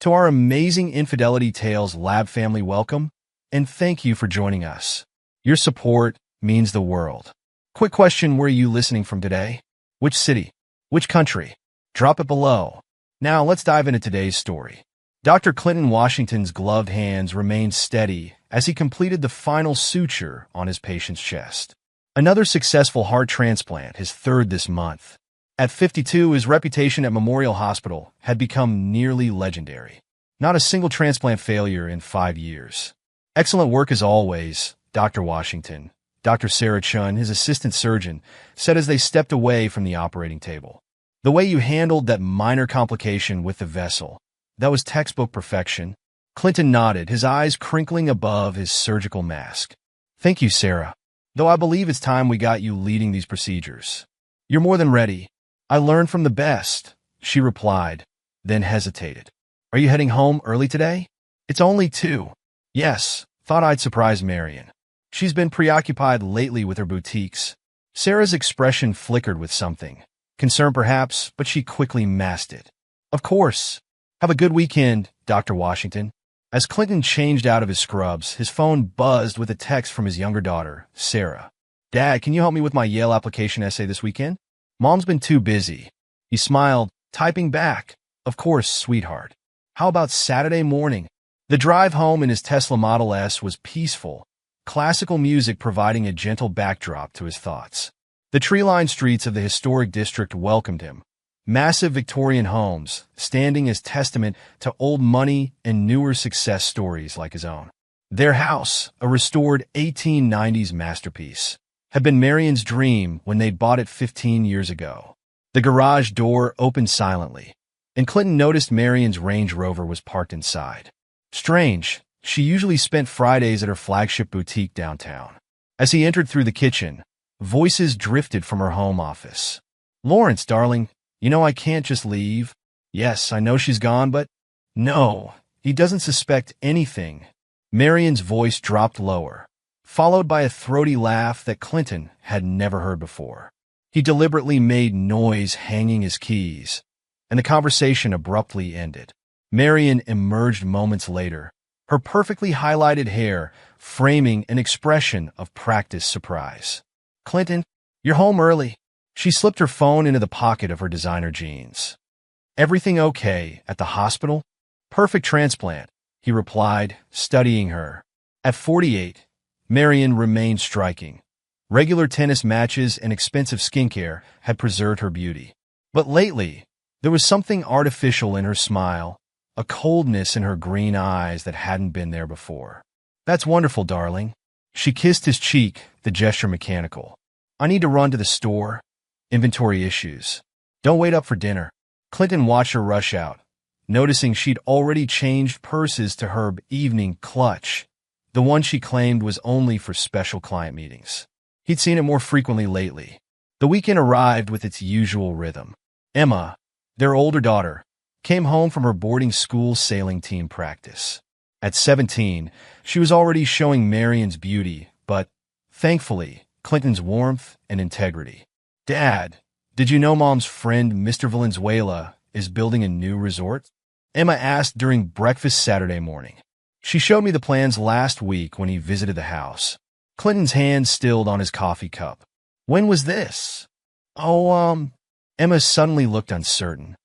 To our amazing Infidelity Tales Lab family, welcome, and thank you for joining us. Your support means the world. Quick question, where are you listening from today? Which city? Which country? Drop it below. Now let's dive into today's story. Dr. Clinton Washington's gloved hands remained steady as he completed the final suture on his patient's chest. Another successful heart transplant, his third this month. At 52, his reputation at Memorial Hospital had become nearly legendary. Not a single transplant failure in 5 years. Excellent work as always, Dr. Washington. Dr. Sarah Chun, his assistant surgeon, said as they stepped away from the operating table. The way you handled that minor complication with the vessel, that was textbook perfection. Clinton nodded, his eyes crinkling above his surgical mask. Thank you, Sarah. Though I believe it's time we got you leading these procedures. You're more than ready. I learned from the best, she replied, then hesitated. Are you heading home early today? It's only 2. Yes, thought I'd surprise Marion. She's been preoccupied lately with her boutiques. Sarah's expression flickered with something. Concern perhaps, but she quickly masked it. Of course. Have a good weekend, Dr. Washington. As Clinton changed out of his scrubs, his phone buzzed with a text from his younger daughter, Sarah. Dad, can you help me with my Yale application essay this weekend? Mom's been too busy. He smiled, typing back. Of course, sweetheart. How about Saturday morning? The drive home in his Tesla Model S was peaceful, classical music providing a gentle backdrop to his thoughts. The tree-lined streets of the historic district welcomed him. Massive Victorian homes, standing as testament to old money and newer success stories like his own. Their house, a restored 1890s masterpiece, had been Marion's dream when they'd bought it 15 years ago. The garage door opened silently, and Clinton noticed Marion's Range Rover was parked inside. Strange, she usually spent Fridays at her flagship boutique downtown. As he entered through the kitchen, voices drifted from her home office. Lawrence, darling, you know I can't just leave. Yes, I know she's gone, but... No, he doesn't suspect anything. Marion's voice dropped lower, followed by a throaty laugh that Clinton had never heard before. He deliberately made noise hanging his keys, and the conversation abruptly ended. Marion emerged moments later, her perfectly highlighted hair framing an expression of practiced surprise. Clinton, you're home early. She slipped her phone into the pocket of her designer jeans. Everything okay at the hospital? Perfect transplant, he replied, studying her. At 48, Marion remained striking. Regular tennis matches and expensive skincare had preserved her beauty. But lately, there was something artificial in her smile, a coldness in her green eyes that hadn't been there before. That's wonderful, darling. She kissed his cheek, the gesture mechanical. I need to run to the store. Inventory issues. Don't wait up for dinner. Clinton watched her rush out, noticing she'd already changed purses to her evening clutch, the one she claimed was only for special client meetings. He'd seen it more frequently lately. The weekend arrived with its usual rhythm. Emma, their older daughter, came home from her boarding school sailing team practice. At 17, she was already showing Marion's beauty, but, thankfully, Clinton's warmth and integrity. Dad, did you know Mom's friend Mr. Valenzuela is building a new resort? Emma asked during breakfast Saturday morning. She showed me the plans last week when he visited the house. Clinton's hand stilled on his coffee cup. When was this? Emma suddenly looked uncertain.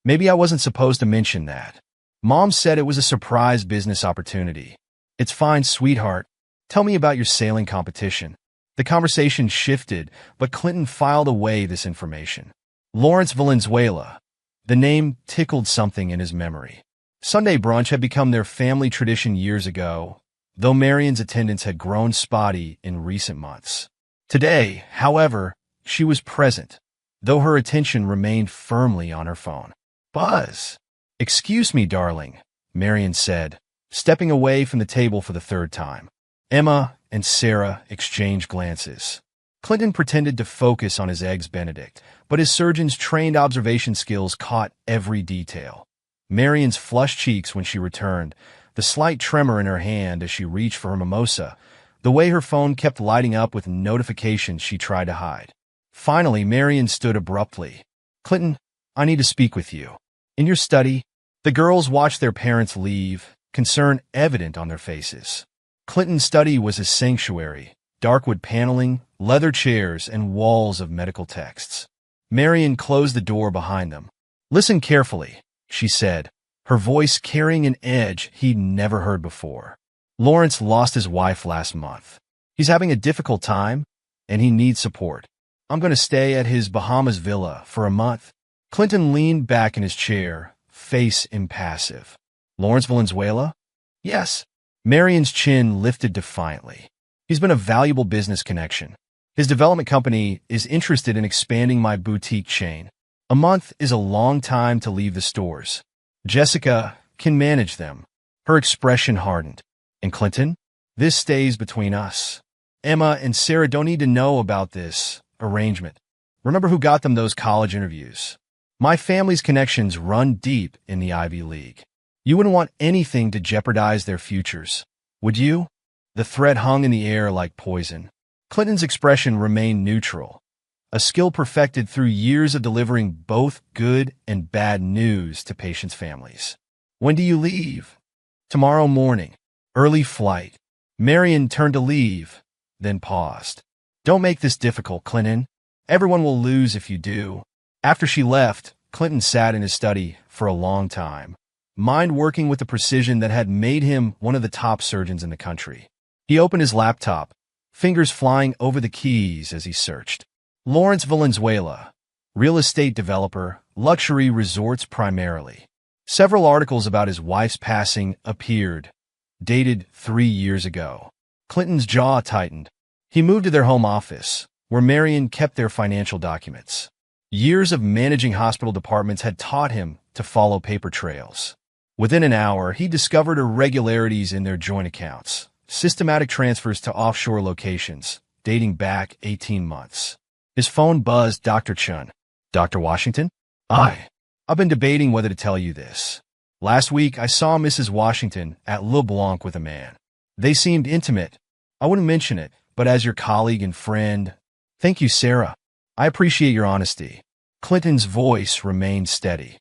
Maybe I wasn't supposed to mention that. Mom said it was a surprise business opportunity. It's fine, sweetheart. Tell me about your sailing competition. The conversation shifted, but Clinton filed away this information. Lawrence Valenzuela. The name tickled something in his memory. Sunday brunch had become their family tradition years ago, though Marion's attendance had grown spotty in recent months. Today, however, she was present, though her attention remained firmly on her phone. Buzz. Excuse me, darling, Marion said, stepping away from the table for the third time. Emma and Sarah exchanged glances. Clinton pretended to focus on his Eggs Benedict, but his surgeon's trained observation skills caught every detail. Marion's flushed cheeks when she returned, the slight tremor in her hand as she reached for her mimosa, the way her phone kept lighting up with notifications she tried to hide. Finally, Marion stood abruptly. Clinton, I need to speak with you. In your study, The girls watched their parents leave, concern evident on their faces. Clinton's study was a sanctuary, dark wood paneling, leather chairs, and walls of medical texts. Marion closed the door behind them. "Listen carefully," she said, her voice carrying an edge he'd never heard before. "Lawrence lost his wife last month. He's having a difficult time, and he needs support. I'm going to stay at his Bahamas villa for a month." Clinton leaned back in his chair, face impassive. "Lawrence Valenzuela?" "Yes." Marion's chin lifted defiantly. "He's been a valuable business connection. His development company is interested in expanding my boutique chain. A month is a long time to leave the stores. Jessica can manage them." Her expression hardened. "And Clinton? This stays between us. Emma and Sarah don't need to know about this arrangement. Remember who got them those college interviews? My family's connections run deep in the Ivy League. You wouldn't want anything to jeopardize their futures, would you?" The threat hung in the air like poison. Clinton's expression remained neutral, a skill perfected through years of delivering both good and bad news to patients' families. "When do you leave?" "Tomorrow morning. Early flight." Marion turned to leave, then paused. "Don't make this difficult, Clinton. Everyone will lose if you do." After she left, Clinton sat in his study for a long time, mind working with the precision that had made him one of the top surgeons in the country. He opened his laptop, fingers flying over the keys as he searched. Lawrence Valenzuela, real estate developer, luxury resorts primarily. Several articles about his wife's passing appeared, dated 3 years ago. Clinton's jaw tightened. He moved to their home office, where Marion kept their financial documents. Years of managing hospital departments had taught him to follow paper trails. Within an hour, he discovered irregularities in their joint accounts, systematic transfers to offshore locations, dating back 18 months. His phone buzzed. "Dr. Chun." "Dr. Washington?" I've been debating whether to tell you this. Last week, I saw Mrs. Washington at Le Blanc with a man. They seemed intimate. I wouldn't mention it, but as your colleague and friend..." "Thank you, Sarah. I appreciate your honesty." Clinton's voice remained steady.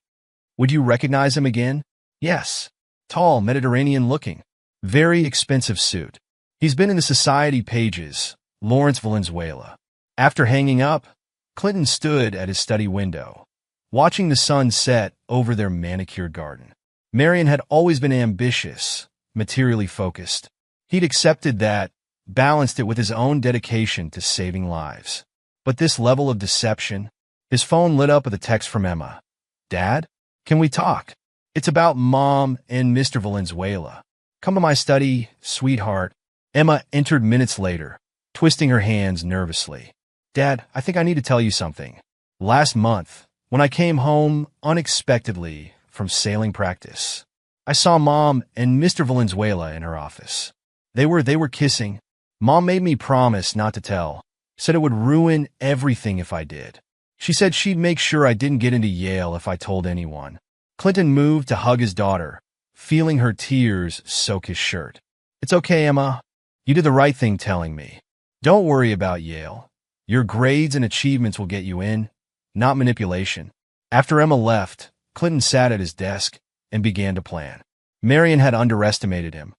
"Would you recognize him again?" "Yes. Tall, Mediterranean-looking. Very expensive suit. He's been in the society pages. Lawrence Valenzuela." After hanging up, Clinton stood at his study window, watching the sun set over their manicured garden. Marion had always been ambitious, materially focused. He'd accepted that, balanced it with his own dedication to saving lives. But this level of deception... His phone lit up with a text from Emma. "Dad, can we talk? It's about Mom and Mr. Valenzuela. Come to my study, sweetheart." Emma entered minutes later, twisting her hands nervously. "Dad, I think I need to tell you something. Last month, when I came home unexpectedly from sailing practice, I saw Mom and Mr. Valenzuela in her office. They were kissing. Mom made me promise not to tell, said it would ruin everything if I did. She said she'd make sure I didn't get into Yale if I told anyone." Clinton moved to hug his daughter, feeling her tears soak his shirt. "It's okay, Emma. You did the right thing telling me. Don't worry about Yale. Your grades and achievements will get you in, not manipulation." After Emma left, Clinton sat at his desk and began to plan. Marion had underestimated him.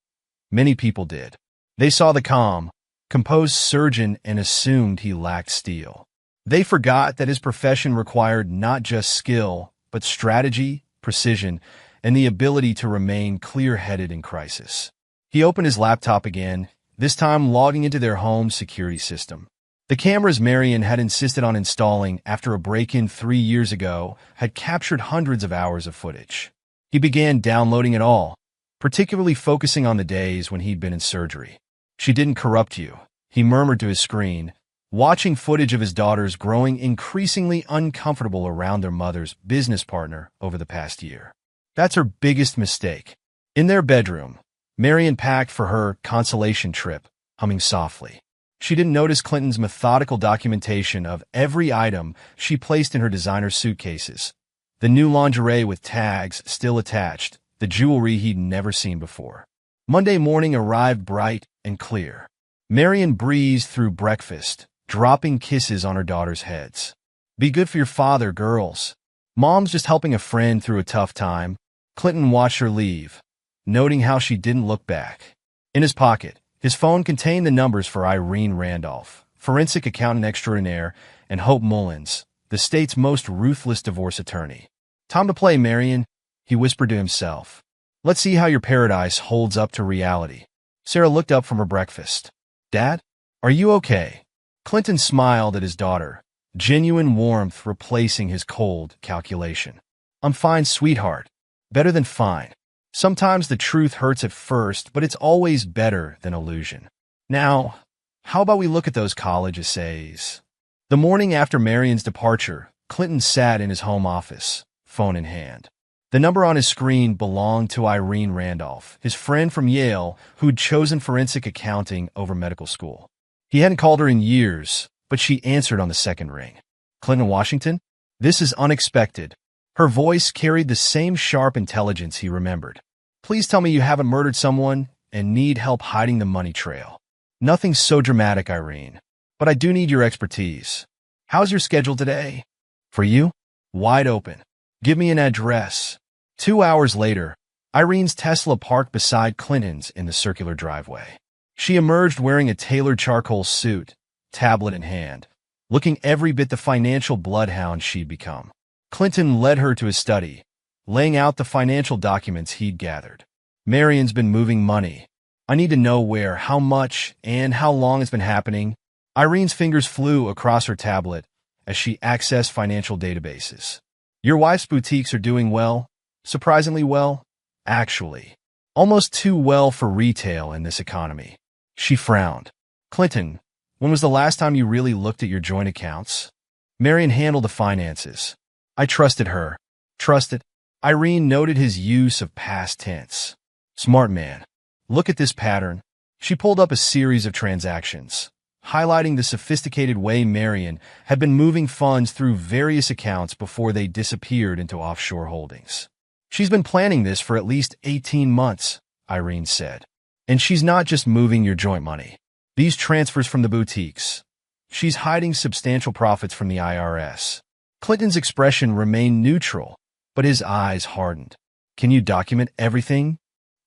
Many people did. They saw the calm, composed surgeon and assumed he lacked steel. They forgot that his profession required not just skill, but strategy, precision, and the ability to remain clear-headed in crisis. He opened his laptop again, this time logging into their home security system. The cameras Marion had insisted on installing after a break-in 3 years ago had captured hundreds of hours of footage. He began downloading it all, particularly focusing on the days when he'd been in surgery. "She didn't corrupt you," he murmured to his screen, watching footage of his daughters growing increasingly uncomfortable around their mother's business partner over the past year. "That's her biggest mistake." In their bedroom, Marion packed for her consolation trip, humming softly. She didn't notice Clinton's methodical documentation of every item she placed in her designer suitcases. The new lingerie with tags still attached, the jewelry he'd never seen before. Monday morning arrived bright and clear. Marion breezed through breakfast, dropping kisses on her daughters' heads. "Be good for your father, girls. Mom's just helping a friend through a tough time. Clinton watched her leave, noting how she didn't look back. In his pocket, his phone contained the numbers for Irene Randolph, forensic accountant extraordinaire, and Hope Mullins, the state's most ruthless divorce attorney. "Time to play, Marion," he whispered to himself. "Let's see how your paradise holds up to reality." Sarah looked up from her breakfast. "Dad, are you okay?" Clinton smiled at his daughter, genuine warmth replacing his cold calculation. "I'm fine, sweetheart. Better than fine. Sometimes the truth hurts at first, but it's always better than illusion. Now, how about we look at those college essays?" The morning after Marion's departure, Clinton sat in his home office, phone in hand. The number on his screen belonged to Irene Randolph, his friend from Yale who'd chosen forensic accounting over medical school. He hadn't called her in years, but she answered on the second ring. "Clinton, Washington? This is unexpected." Her voice carried the same sharp intelligence he remembered. "Please tell me you haven't murdered someone and need help hiding the money trail." "Nothing so dramatic, Irene, but I do need your expertise. How's your schedule today?" "For you? Wide open. Give me an address." 2 hours later, Irene's Tesla parked beside Clinton's in the circular driveway. She emerged wearing a tailored charcoal suit, tablet in hand, looking every bit the financial bloodhound she'd become. Clinton led her to his study, laying out the financial documents he'd gathered. "Marion's been moving money. I need to know where, how much, and how long it's been happening." Irene's fingers flew across her tablet as she accessed financial databases. "Your wife's boutiques are doing well, surprisingly well, actually. Almost too well for retail in this economy." She frowned. "Clinton, when was the last time you really looked at your joint accounts?" "Marion handled the finances. I trusted her." "Trusted?" Irene noted his use of past tense. "Smart man. Look at this pattern." She pulled up a series of transactions, highlighting the sophisticated way Marion had been moving funds through various accounts before they disappeared into offshore holdings. "She's been planning this for at least 18 months, Irene said. "And she's not just moving your joint money. These transfers from the boutiques. She's hiding substantial profits from the IRS." Clinton's expression remained neutral, but his eyes hardened. "Can you document everything?"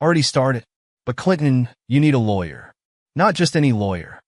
"Already started. But Clinton, you need a lawyer. Not just any lawyer.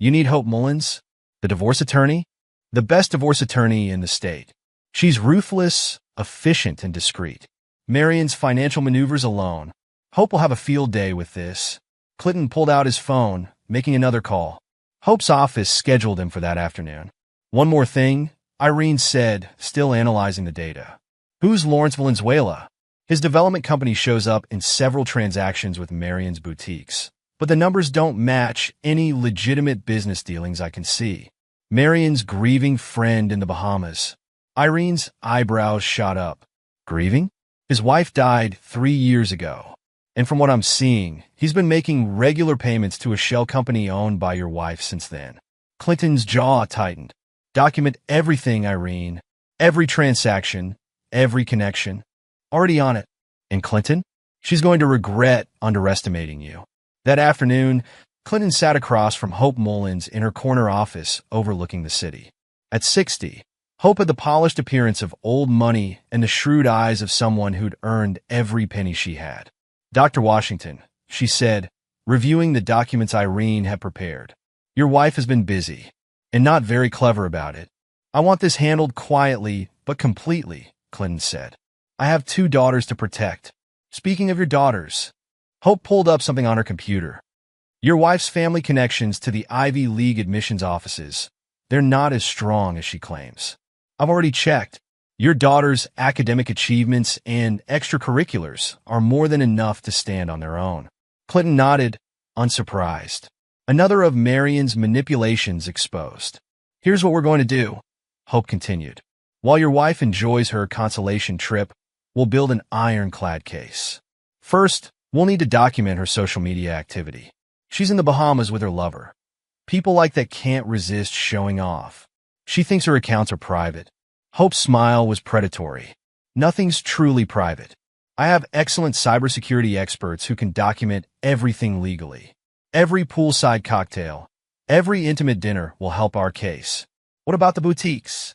You need Hope Mullins, the divorce attorney, the best divorce attorney in the state. She's ruthless, efficient, and discreet. Marion's financial maneuvers alone. Hope will have a field day with this." Clinton pulled out his phone, making another call. Hope's office scheduled him for that afternoon. "One more thing," Irene said, still analyzing the data. "Who's Lawrence Valenzuela?" "His development company shows up in several transactions with Marion's boutiques, but the numbers don't match any legitimate business dealings I can see." "Marion's grieving friend in the Bahamas." Irene's eyebrows shot up. "Grieving? His wife died 3 years ago. And from what I'm seeing, he's been making regular payments to a shell company owned by your wife since then." Clinton's jaw tightened. "Document everything, Irene. Every transaction, every connection. Already on it." "And Clinton? She's going to regret underestimating you." That afternoon, Clinton sat across from Hope Mullins in her corner office overlooking the city. At 60, Hope had the polished appearance of old money and the shrewd eyes of someone who'd earned every penny she had. "Dr. Washington," she said, reviewing the documents Irene had prepared. "Your wife has been busy, and not very clever about it. I want this handled quietly but completely," Clinton said. "I have 2 daughters to protect." "Speaking of your daughters," Hope pulled up something on her computer. "Your wife's family connections to the Ivy League admissions offices. They're not as strong as she claims. I've already checked. Your daughter's academic achievements and extracurriculars are more than enough to stand on their own." Clinton nodded, unsurprised. Another of Marion's manipulations exposed. "Here's what we're going to do," Hope continued. "While your wife enjoys her consolation trip, we'll build an ironclad case. First, we'll need to document her social media activity. She's in the Bahamas with her lover. People like that can't resist showing off. She thinks her accounts are private." Hope's smile was predatory. "Nothing's truly private. I have excellent cybersecurity experts who can document everything legally. Every poolside cocktail, every intimate dinner will help our case." "What about the boutiques?"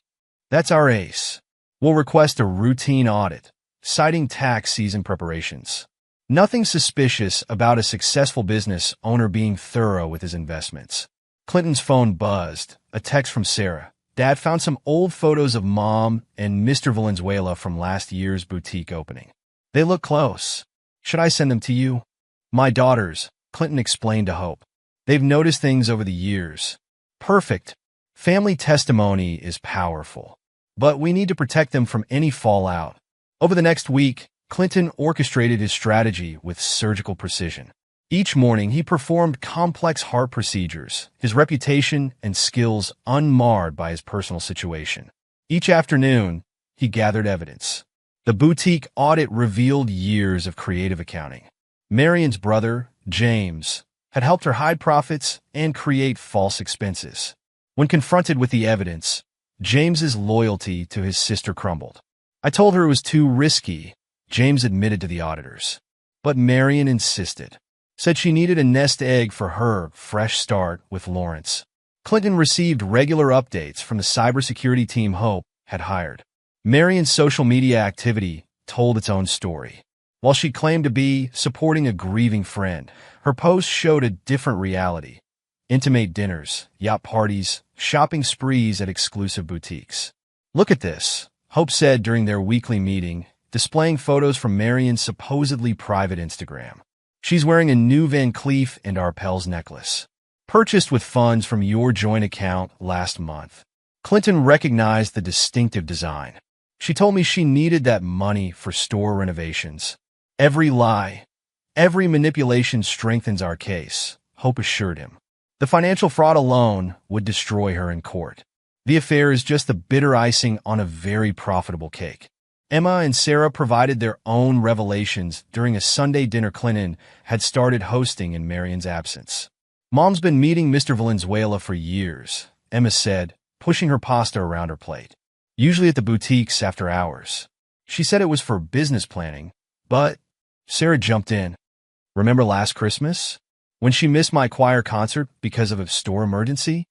"That's our ace. We'll request a routine audit, citing tax season preparations. Nothing suspicious about a successful business owner being thorough with his investments. Clinton's phone buzzed. A text from Sarah. Dad found some old photos of Mom and Mr. Valenzuela from last year's boutique opening. They look close. Should I send them to you? My daughters, Clinton explained to Hope. They've noticed things over the years. Perfect. Family testimony is powerful. But we need to protect them from any fallout. Over the next week, Clinton orchestrated his strategy with surgical precision. Each morning, he performed complex heart procedures, his reputation and skills unmarred by his personal situation. Each afternoon, he gathered evidence. The boutique audit revealed years of creative accounting. Marion's brother, James, had helped her hide profits and create false expenses. When confronted with the evidence, James's loyalty to his sister crumbled. I told her it was too risky, James admitted to the auditors. But Marion insisted. Said she needed a nest egg for her fresh start with Lawrence. Clinton received regular updates from the cybersecurity team Hope had hired. Marion's social media activity told its own story. While she claimed to be supporting a grieving friend, her posts showed a different reality. Intimate dinners, yacht parties, shopping sprees at exclusive boutiques. Look at this, Hope said during their weekly meeting, displaying photos from Marion's supposedly private Instagram. She's wearing a new Van Cleef & Arpels necklace, purchased with funds from your joint account last month. Clinton recognized the distinctive design. She told me she needed that money for store renovations. Every lie, every manipulation strengthens our case, Hope assured him. The financial fraud alone would destroy her in court. The affair is just the bitter icing on a very profitable cake. Emma and Sarah provided their own revelations during a Sunday dinner Clinton had started hosting in Marion's absence. Mom's been meeting Mr. Valenzuela for years, Emma said, pushing her pasta around her plate. Usually at the boutiques after hours. She said it was for business planning, but Sarah jumped in. Remember last Christmas? When she missed my choir concert because of a store emergency?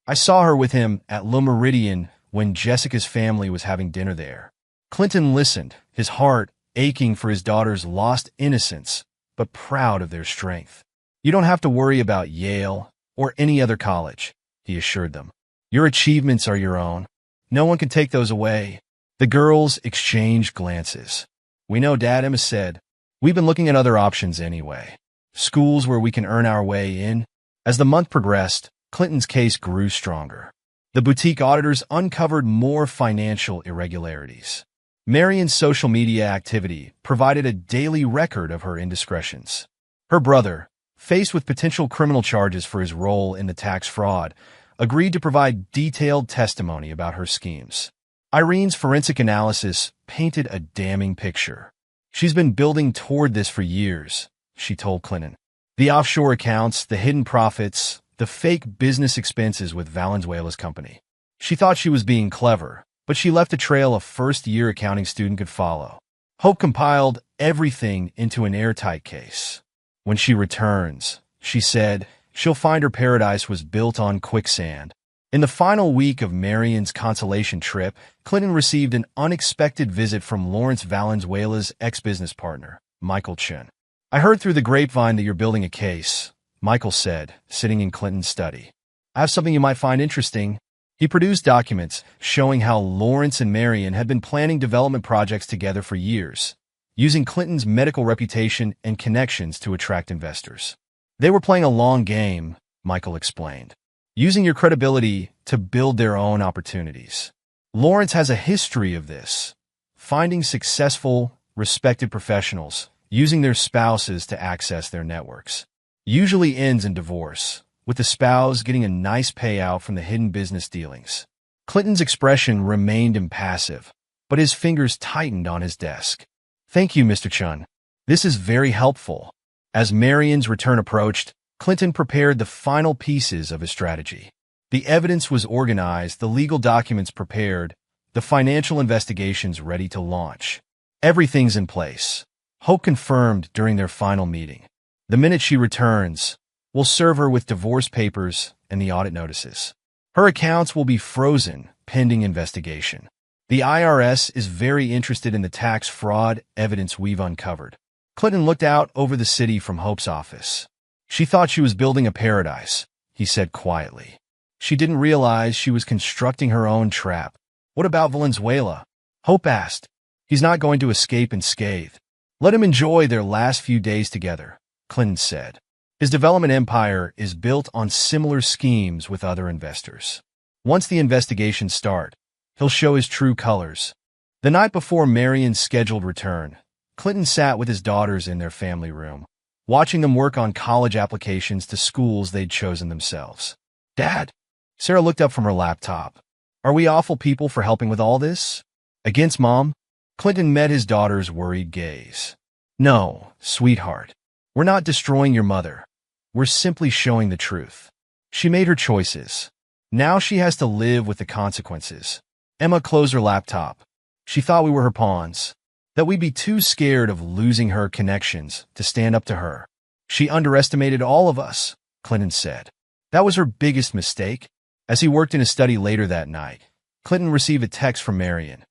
I saw her with him at Le Méridien when Jessica's family was having dinner there. Clinton listened, his heart aching for his daughter's lost innocence, but proud of their strength. You don't have to worry about Yale or any other college, he assured them. Your achievements are your own. No one can take those away. The girls exchanged glances. We know, Dad, Emma said. We've been looking at other options anyway. Schools where we can earn our way in. As the month progressed, Clinton's case grew stronger. The boutique auditors uncovered more financial irregularities. Marion's social media activity provided a daily record of her indiscretions. Her brother, faced with potential criminal charges for his role in the tax fraud, agreed to provide detailed testimony about her schemes. Irene's forensic analysis painted a damning picture. She's been building toward this for years, she told Clinton. The offshore accounts, the hidden profits, the fake business expenses with Valenzuela's company. She thought she was being clever, but she left a trail a first-year accounting student could follow. Hope compiled everything into an airtight case. When she returns, she said, she'll find her paradise was built on quicksand. In the final week of Marion's consolation trip, Clinton received an unexpected visit from Lawrence Valenzuela's ex-business partner, Michael Chen. I heard through the grapevine that you're building a case, Michael said, sitting in Clinton's study. I have something you might find interesting. He produced documents showing how Lawrence and Marion had been planning development projects together for years, using Clinton's medical reputation and connections to attract investors. They were playing a long game, Michael explained, using your credibility to build their own opportunities. Lawrence has a history of this, finding successful, respected professionals, using their spouses to access their networks. Usually ends in divorce, with the spouse getting a nice payout from the hidden business dealings. Clinton's expression remained impassive, but his fingers tightened on his desk. Thank you, Mr. Chun. This is very helpful. As Marion's return approached, Clinton prepared the final pieces of his strategy. The evidence was organized, the legal documents prepared, the financial investigations ready to launch. Everything's in place, Hope confirmed during their final meeting. The minute she returns, we'll serve her with divorce papers and the audit notices. Her accounts will be frozen pending investigation. The IRS is very interested in the tax fraud evidence we've uncovered. Clinton looked out over the city from Hope's office. She thought she was building a paradise, he said quietly. She didn't realize she was constructing her own trap. What about Valenzuela? Hope asked. He's not going to escape unscathed. Let him enjoy their last few days together, Clinton said. His development empire is built on similar schemes with other investors. Once the investigations start, he'll show his true colors. The night before Marion's scheduled return, Clinton sat with his daughters in their family room, watching them work on college applications to schools they'd chosen themselves. Dad? Sarah looked up from her laptop. Are we awful people for helping with all this? Against Mom? Clinton met his daughter's worried gaze. No, sweetheart. We're not destroying your mother. We're simply showing the truth. She made her choices. Now she has to live with the consequences. Emma closed her laptop. She thought we were her pawns, that we'd be too scared of losing her connections to stand up to her. She underestimated all of us, Clinton said. That was her biggest mistake. As he worked in his study later that night, Clinton received a text from Marion.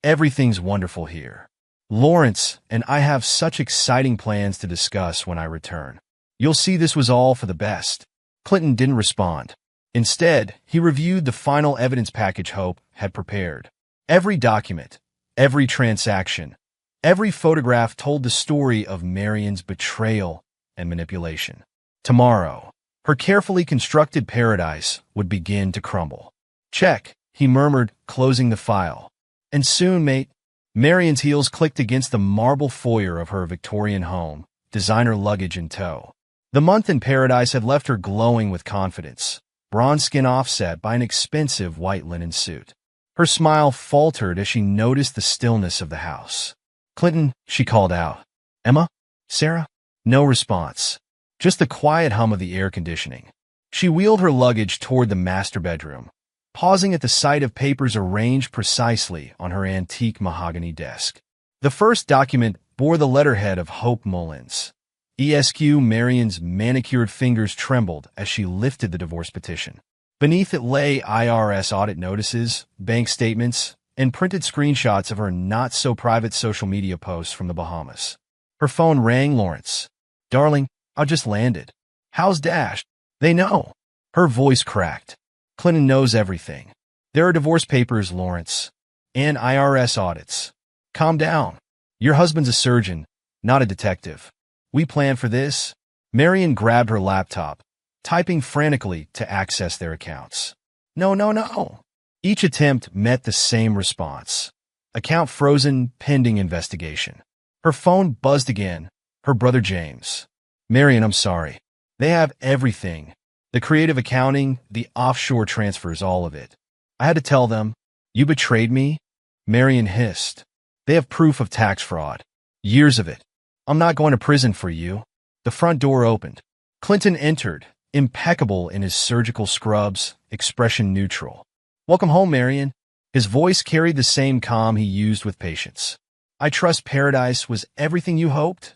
Everything's wonderful here. Lawrence and I have such exciting plans to discuss when I return. You'll see this was all for the best. Clinton didn't respond. Instead, he reviewed the final evidence package Hope had prepared. Every document, every transaction, every photograph told the story of Marion's betrayal and manipulation. Tomorrow, her carefully constructed paradise would begin to crumble. Check, he murmured, closing the file. And soon, mate, Marion's heels clicked against the marble foyer of her Victorian home, designer luggage in tow. The month in paradise had left her glowing with confidence, bronze skin offset by an expensive white linen suit. Her smile faltered as she noticed the stillness of the house. Clinton, she called out. Emma? Sarah? No response. Just the quiet hum of the air conditioning. She wheeled her luggage toward the master bedroom, pausing at the sight of papers arranged precisely on her antique mahogany desk. The first document bore the letterhead of Hope Mullins. ESQ. Marion's manicured fingers trembled as she lifted the divorce petition. Beneath it lay IRS audit notices, bank statements, and printed screenshots of her not-so-private social media posts from the Bahamas. Her phone rang. Lawrence. Darling, I just landed. How's Dash? They know. Her voice cracked. Clinton knows everything. There are divorce papers, Lawrence. And IRS audits. Calm down. Your husband's a surgeon, not a detective. We planned for this. Marion grabbed her laptop, typing frantically to access their accounts. No. Each attempt met the same response. Account frozen, pending investigation. Her phone buzzed again. Her brother James. Marion, I'm sorry. They have everything. The creative accounting, the offshore transfers, all of it. I had to tell them. You betrayed me? Marion hissed. They have proof of tax fraud. Years of it. I'm not going to prison for you. The front door opened. Clinton entered, impeccable in his surgical scrubs, expression neutral. Welcome home, Marion. His voice carried the same calm he used with patience. I trust paradise was everything you hoped?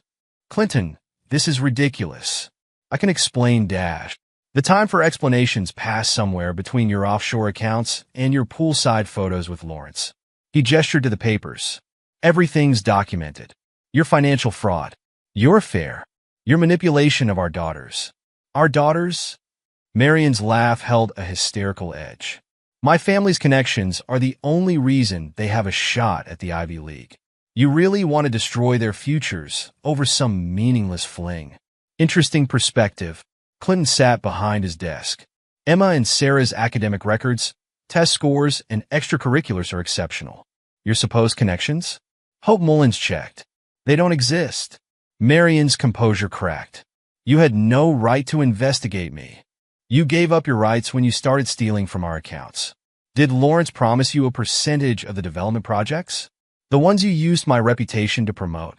Clinton, this is ridiculous. I can explain, Dash. The time for explanations passed somewhere between your offshore accounts and your poolside photos with Lawrence. He gestured to the papers. Everything's documented. Your financial fraud. Your affair. Your manipulation of our daughters. Our daughters? Marion's laugh held a hysterical edge. My family's connections are the only reason they have a shot at the Ivy League. You really want to destroy their futures over some meaningless fling. Interesting perspective. Clinton sat behind his desk. Emma and Sarah's academic records, test scores, and extracurriculars are exceptional. Your supposed connections? Hope Mullins checked. They don't exist. Marion's composure cracked. You had no right to investigate me. You gave up your rights when you started stealing from our accounts. Did Lawrence promise you a percentage of the development projects? The ones you used my reputation to promote.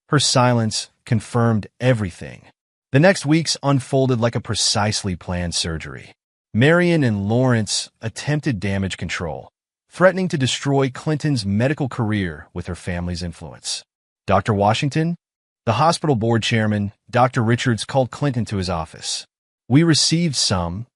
Her silence confirmed everything. The next weeks unfolded like a precisely planned surgery. Marion and Lawrence attempted damage control, threatening to destroy Clinton's medical career with her family's influence. Dr. Washington, the hospital board chairman, Dr. Richards, called Clinton to his office. We received some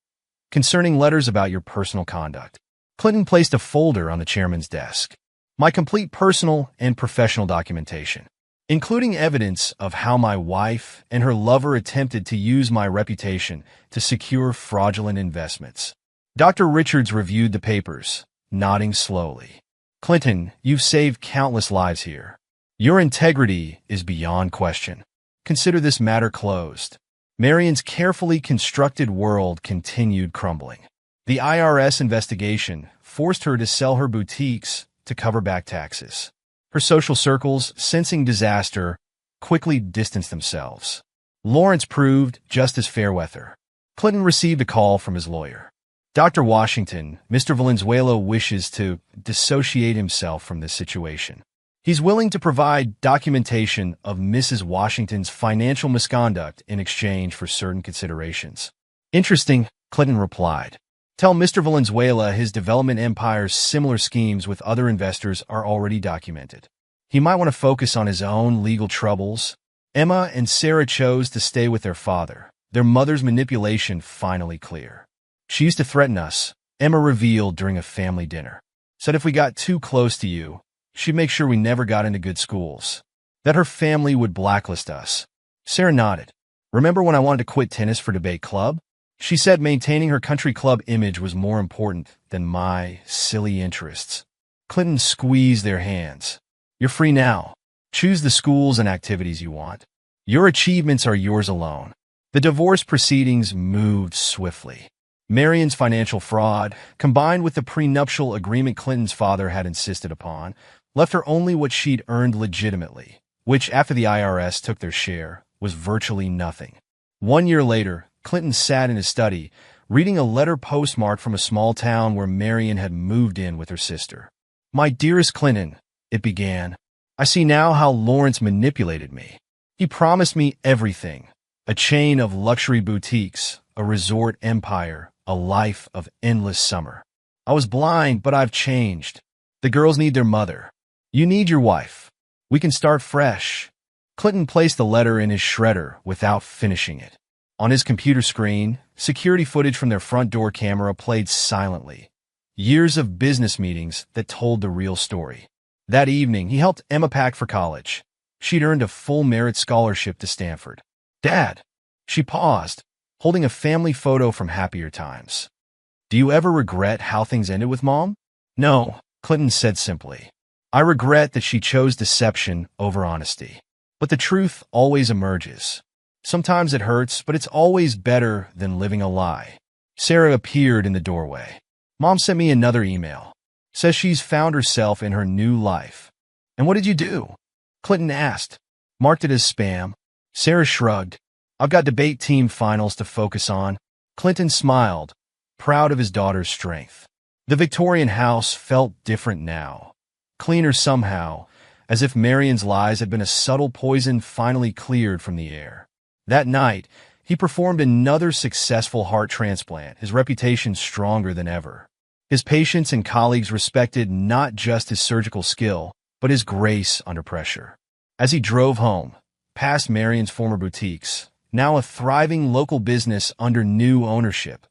concerning letters about your personal conduct. Clinton placed a folder on the chairman's desk. My complete personal and professional documentation, including evidence of how my wife and her lover attempted to use my reputation to secure fraudulent investments. Dr. Richards reviewed the papers, nodding slowly. Clinton, you've saved countless lives here. Your integrity is beyond question. Consider this matter closed. Marion's carefully constructed world continued crumbling. The IRS investigation forced her to sell her boutiques to cover back taxes. Her social circles, sensing disaster, quickly distanced themselves. Lawrence proved just as fair weather. Clinton received a call from his lawyer. Dr. Washington, Mr. Valenzuela wishes to dissociate himself from this situation. He's willing to provide documentation of Mrs. Washington's financial misconduct in exchange for certain considerations. Interesting, Clinton replied. Tell Mr. Valenzuela his development empire's similar schemes with other investors are already documented. He might want to focus on his own legal troubles. Emma and Sarah chose to stay with their father, their mother's manipulation finally clear. She used to threaten us, Emma revealed during a family dinner. Said if we got too close to you, she'd make sure we never got into good schools. That her family would blacklist us. Sarah nodded. Remember when I wanted to quit tennis for debate club? She said maintaining her country club image was more important than my silly interests. Clinton squeezed their hands. You're free now. Choose the schools and activities you want. Your achievements are yours alone. The divorce proceedings moved swiftly. Marion's financial fraud, combined with the prenuptial agreement Clinton's father had insisted upon, left her only what she'd earned legitimately, which, after the IRS took their share, was virtually nothing. 1 year later, Clinton sat in his study, reading a letter postmarked from a small town where Marion had moved in with her sister. My dearest Clinton, it began, I see now how Lawrence manipulated me. He promised me everything, a chain of luxury boutiques, a resort empire, a life of endless summer. I was blind, but I've changed. The girls need their mother. You need your wife. We can start fresh. Clinton placed the letter in his shredder without finishing it. On his computer screen, security footage from their front door camera played silently. Years of business meetings that told the real story. That evening, he helped Emma pack for college. She'd earned a full merit scholarship to Stanford. Dad, she paused, holding a family photo from happier times. Do you ever regret how things ended with Mom? No, Clinton said simply. I regret that she chose deception over honesty. But the truth always emerges. Sometimes it hurts, but it's always better than living a lie. Sarah appeared in the doorway. Mom sent me another email. Says she's found herself in her new life. And what did you do? Clinton asked. Marked it as spam. Sarah shrugged. I've got debate team finals to focus on. Clinton smiled, proud of his daughter's strength. The Victorian house felt different now. Cleaner somehow, as if Marion's lies had been a subtle poison finally cleared from the air. That night, he performed another successful heart transplant, his reputation stronger than ever. His patients and colleagues respected not just his surgical skill, but his grace under pressure. As he drove home, past Marion's former boutiques, now a thriving local business under new ownership,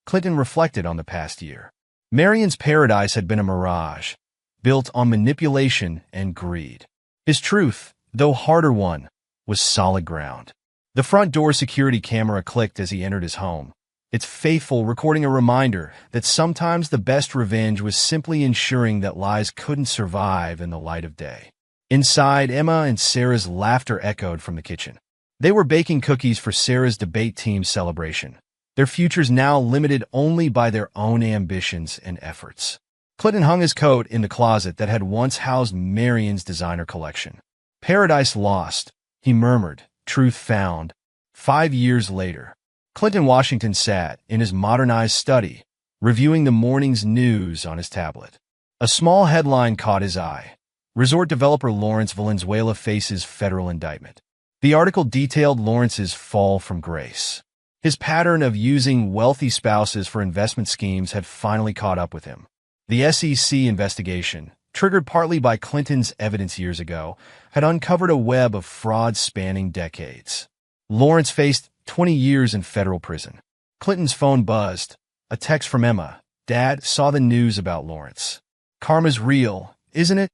Clinton reflected on the past year. Marion's paradise had been a mirage, built on manipulation and greed. His truth, though harder one, was solid ground. The front door security camera clicked as he entered his home, its faithful recording a reminder that sometimes the best revenge was simply ensuring that lies couldn't survive in the light of day. Inside, Emma and Sarah's laughter echoed from the kitchen. They were baking cookies for Sarah's debate team celebration, their futures now limited only by their own ambitions and efforts. Clinton hung his coat in the closet that had once housed Marion's designer collection. Paradise lost, he murmured, truth found. 5 years later, Clinton Washington sat in his modernized study, reviewing the morning's news on his tablet. A small headline caught his eye. Resort developer Lawrence Valenzuela faces federal indictment. The article detailed Lawrence's fall from grace. His pattern of using wealthy spouses for investment schemes had finally caught up with him. The SEC investigation, triggered partly by Clinton's evidence years ago, had uncovered a web of fraud spanning decades. Lawrence faced 20 years in federal prison. Clinton's phone buzzed. A text from Emma. Dad, saw the news about Lawrence. Karma's real. isn't it?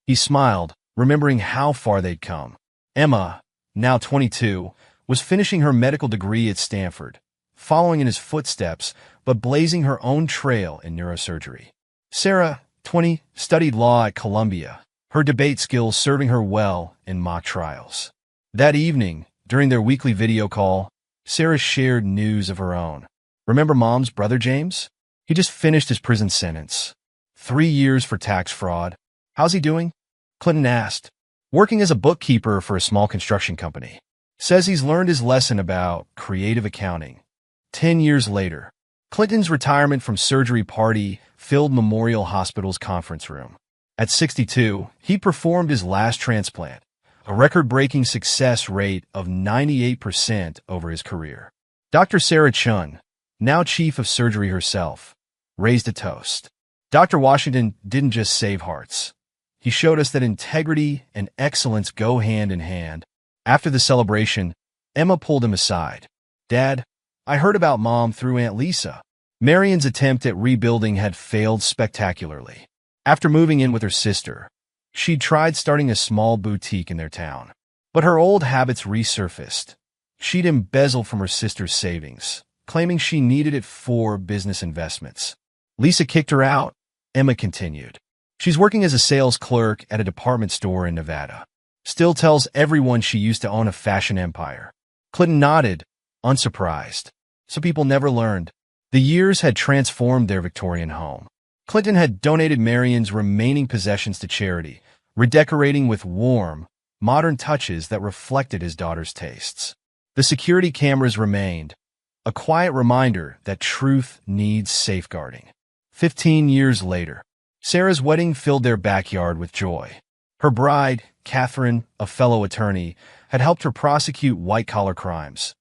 He smiled, remembering how far they'd come. Emma, now 22, was finishing her medical degree at Stanford, following in his footsteps, but blazing her own trail in neurosurgery. Sarah, 20, studied law at Columbia, her debate skills serving her well in mock trials. That evening, during their weekly video call, Sarah shared news of her own. Remember Mom's brother James? He just finished his prison sentence. 3 years for tax fraud. How's he doing? Clinton asked. Working as a bookkeeper for a small construction company. Says he's learned his lesson about creative accounting. 10 years later, Clinton's retirement from surgery party filled Memorial Hospital's conference room. At 62, he performed his last transplant, a record-breaking success rate of 98% over his career. Dr. Sarah Chun, now chief of surgery herself, raised a toast. Dr. Washington didn't just save hearts. He showed us that integrity and excellence go hand in hand. After the celebration, Emma pulled him aside. Dad, I heard about Mom through Aunt Lisa. Marion's attempt at rebuilding had failed spectacularly. After moving in with her sister, she'd tried starting a small boutique in their town. But her old habits resurfaced. She'd embezzle from her sister's savings, claiming she needed it for business investments. Lisa kicked her out, Emma continued. She's working as a sales clerk at a department store in Nevada. Still tells everyone she used to own a fashion empire. Clinton nodded, unsurprised. So people never learned. The years had transformed their Victorian home. Clinton had donated Marion's remaining possessions to charity, redecorating with warm, modern touches that reflected his daughter's tastes. The security cameras remained, a quiet reminder that truth needs safeguarding. 15 years later, Sarah's wedding filled their backyard with joy. Her bride, Catherine, a fellow attorney, had helped her prosecute white-collar crimes.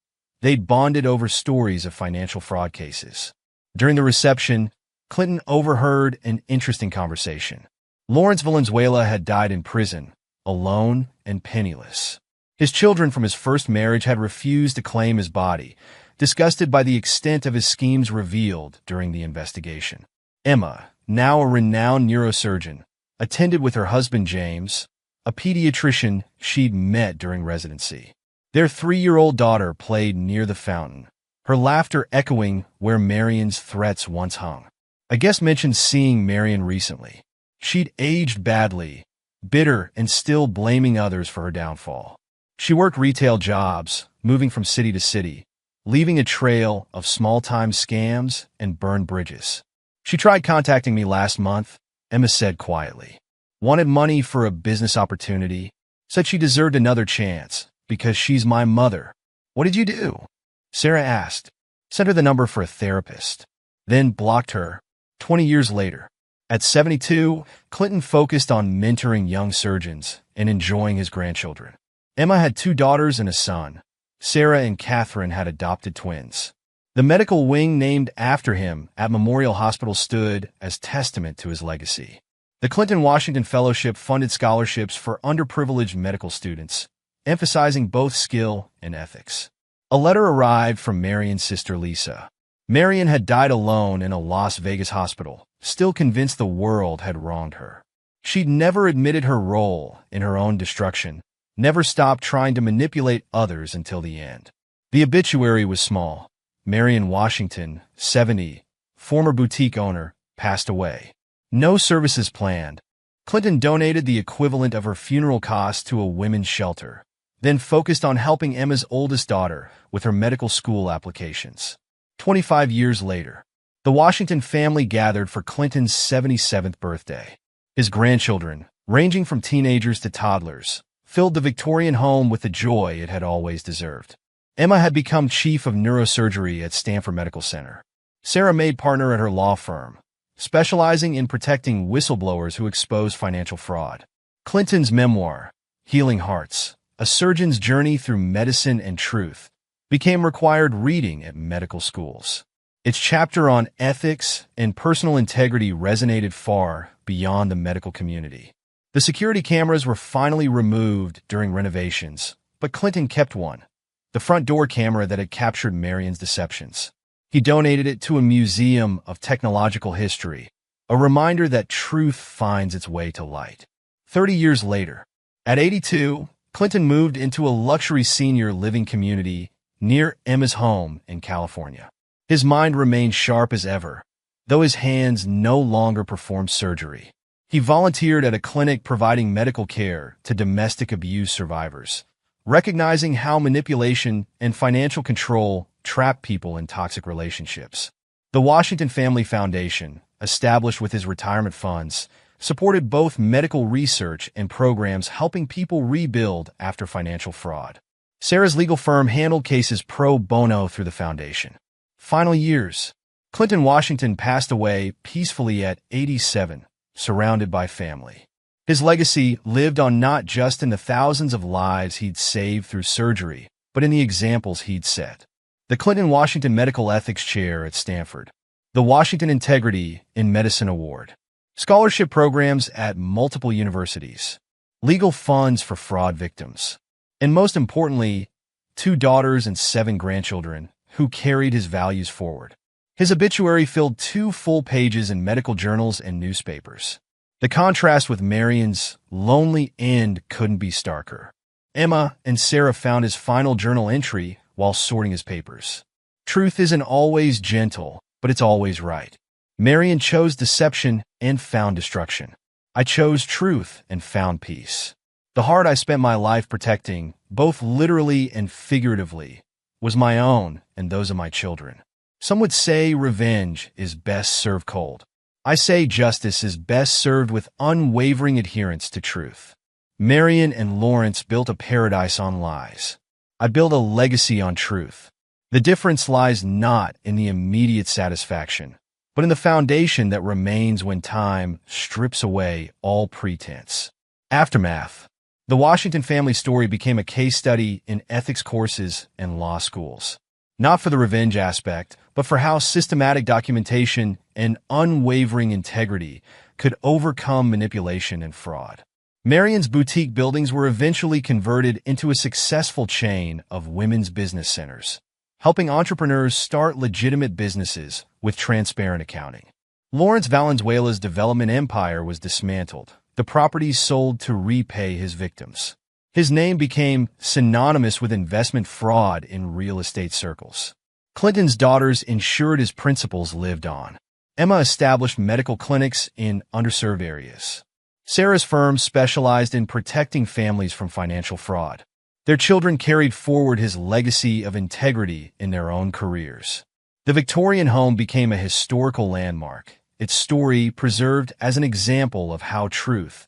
They'd bonded over stories of financial fraud cases. During the reception, Clinton overheard an interesting conversation. Lawrence Valenzuela had died in prison, alone and penniless. His children from his first marriage had refused to claim his body, disgusted by the extent of his schemes revealed during the investigation. Emma, now a renowned neurosurgeon, attended with her husband James, a pediatrician she'd met during residency. Their 3-year-old daughter played near the fountain, her laughter echoing where Marion's threats once hung. A guest mentioned seeing Marion recently. She'd aged badly, bitter and still blaming others for her downfall. She worked retail jobs, moving from city to city, leaving a trail of small-time scams and burned bridges. She tried contacting me last month, Emma said quietly. Wanted money for a business opportunity. Said she deserved another chance, because she's my mother. What did you do? Sarah asked. Sent her the number for a therapist. Then blocked her. 20 years later. At 72, Clinton focused on mentoring young surgeons and enjoying his grandchildren. Emma had 2 daughters and a son. Sarah and Catherine had adopted twins. The medical wing named after him at Memorial Hospital stood as testament to his legacy. The Clinton-Washington Fellowship funded scholarships for underprivileged medical students, emphasizing both skill and ethics. A letter arrived from Marion's sister Lisa. Marion had died alone in a Las Vegas hospital, still convinced the world had wronged her. She'd never admitted her role in her own destruction, never stopped trying to manipulate others until the end. The obituary was small. Marion Washington, 70, former boutique owner, passed away. No services planned. Clinton donated the equivalent of her funeral costs to a women's shelter, then focused on helping Emma's oldest daughter with her medical school applications. 25 years later, the Washington family gathered for Clinton's 77th birthday. His grandchildren, ranging from teenagers to toddlers, filled the Victorian home with the joy it had always deserved. Emma had become chief of neurosurgery at Stanford Medical Center. Sarah made partner at her law firm, specializing in protecting whistleblowers who expose financial fraud. Clinton's memoir, Healing Hearts, A Surgeon's Journey Through Medicine and Truth, became required reading at medical schools. Its chapter on ethics and personal integrity resonated far beyond the medical community. The security cameras were finally removed during renovations, but Clinton kept one, the front door camera that had captured Marion's deceptions. He donated it to a museum of technological history, a reminder that truth finds its way to light. 30 years later, at 82, Clinton moved into a luxury senior living community near Emma's home in California. His mind remained sharp as ever, though his hands no longer performed surgery. He volunteered at a clinic providing medical care to domestic abuse survivors, recognizing how manipulation and financial control trap people in toxic relationships. The Washington Family Foundation, established with his retirement funds, supported both medical research and programs helping people rebuild after financial fraud. Sarah's legal firm handled cases pro bono through the foundation. Final years. Clinton Washington passed away peacefully at 87, surrounded by family. His legacy lived on not just in the thousands of lives he'd saved through surgery, but in the examples he'd set. The Clinton Washington Medical Ethics Chair at Stanford, the Washington Integrity in Medicine Award, scholarship programs at multiple universities, legal funds for fraud victims, and most importantly, 2 daughters and 7 grandchildren who carried his values forward. His obituary filled 2 full pages in medical journals and newspapers. The contrast with Marion's lonely end couldn't be starker. Emma and Sarah found his final journal entry while sorting his papers. Truth isn't always gentle, but it's always right. Marion chose deception and found destruction. I chose truth and found peace. The heart I spent my life protecting, both literally and figuratively, was my own and those of my children. Some would say revenge is best served cold. I say justice is best served with unwavering adherence to truth. Marion and Lawrence built a paradise on lies. I built a legacy on truth. The difference lies not in the immediate satisfaction, but in the foundation that remains when time strips away all pretense. Aftermath. The Washington family story became a case study in ethics courses and law schools. Not for the revenge aspect, but for how systematic documentation and unwavering integrity could overcome manipulation and fraud. Marion's boutique buildings were eventually converted into a successful chain of women's business centers, helping entrepreneurs start legitimate businesses with transparent accounting. Lawrence Valenzuela's development empire was dismantled, the properties sold to repay his victims. His name became synonymous with investment fraud in real estate circles. Clinton's daughters ensured his principles lived on. Emma established medical clinics in underserved areas. Sarah's firm specialized in protecting families from financial fraud. Their children carried forward his legacy of integrity in their own careers. The Victorian home became a historical landmark, its story preserved as an example of how truth,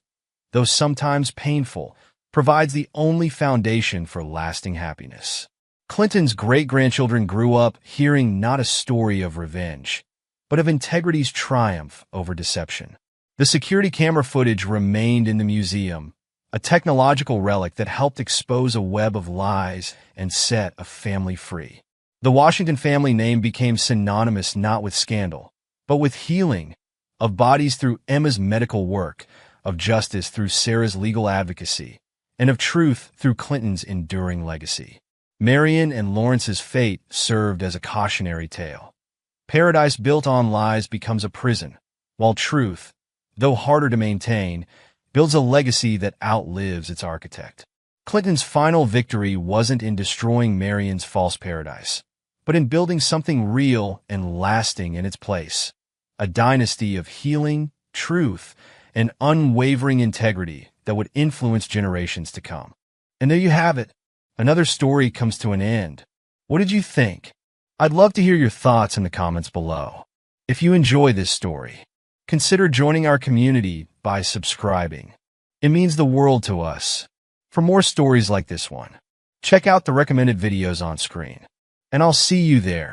though sometimes painful, provides the only foundation for lasting happiness. Clinton's great-grandchildren grew up hearing not a story of revenge, but of integrity's triumph over deception. The security camera footage remained in the museum, a technological relic that helped expose a web of lies and set a family free. The Washington family name became synonymous not with scandal, but with healing, of bodies through Emma's medical work, of justice through Sarah's legal advocacy, and of truth through Clinton's enduring legacy. Marion and Lawrence's fate served as a cautionary tale. Paradise built on lies becomes a prison, while truth, though harder to maintain, builds a legacy that outlives its architect. Clinton's final victory wasn't in destroying Marion's false paradise, but in building something real and lasting in its place, a dynasty of healing, truth, and unwavering integrity that would influence generations to come. And there you have it. Another story comes to an end. What did you think? I'd love to hear your thoughts in the comments below. If you enjoy this story, consider joining our community by subscribing. It means the world to us. For more stories like this one, check out the recommended videos on screen. And I'll see you there.